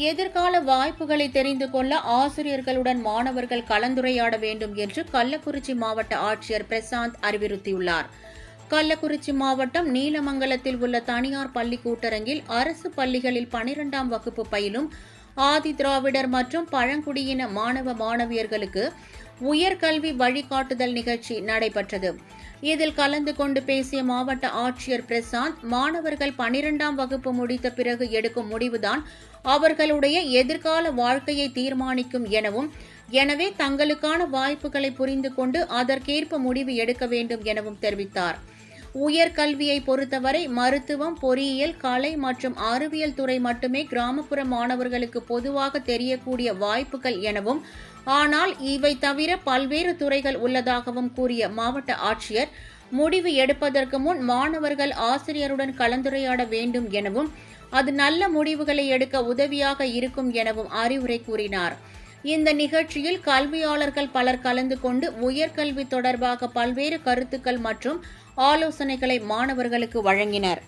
எதிர்கால வாய்ப்புகளை தெரிந்து கொள்ள ஆசிரியர்களுடன் மாணவர்கள் கலந்துரையாட வேண்டும் என்று கள்ளக்குறிச்சி மாவட்ட ஆட்சியர் பிரசாந்த் அறிவுறுத்தியுள்ளார். கள்ளக்குறிச்சி மாவட்டம் நீலமங்கலத்தில் உள்ள தனியார் பள்ளி கூட்டரங்கில் அரசு பள்ளிகளில் 12ஆம் வகுப்பு பயிலும் ஆதி திராவிடர் மற்றும் பழங்குடியின மாணவ மாணவியர்களுக்கு உயர்கல்வி வழிகாட்டுதல் நிகழ்ச்சி நடைபெற்றது. இதில் கலந்து கொண்டு பேசிய மாவட்ட ஆட்சியர் பிரசாந்த், மாணவர்கள் 12ஆம் வகுப்பு முடித்த பிறகு எடுக்கும் முடிவுதான் அவர்களுடைய எதிர்கால வாழ்க்கையை தீர்மானிக்கும் எனவும், எனவே தங்களுக்கான வாய்ப்புகளை புரிந்து கொண்டு அதற்கேற்ப முடிவு எடுக்க வேண்டும் எனவும் தெரிவித்தார். உயர்கல்வியை பொறுத்தவரை மருத்துவம், பொறியியல், கலை மற்றும் அறிவியல் துறை மட்டுமே கிராமப்புற மாணவர்களுக்கு பொதுவாக தெரியக்கூடிய வாய்ப்புகள் எனவும், ஆனால் இவை தவிர பல்வேறு துறைகள் உள்ளதாகவும் கூறிய மாவட்ட ஆட்சியர், முடிவு எடுப்பதற்கு முன் மாணவர்கள் ஆசிரியருடன் கலந்துரையாட வேண்டும் எனவும், அது நல்ல முடிவுகளை எடுக்க உதவியாக இருக்கும் எனவும் அறிவுரை கூறினார். இந்த நிகழ்ச்சியில் கல்வியாளர்கள் பலர் கலந்து கொண்டு உயர்கல்வி தொடர்பாக பல்வேறு கருத்துக்கள் மற்றும் ஆலோசனைகளை மாணவர்களுக்கு வழங்கினர்.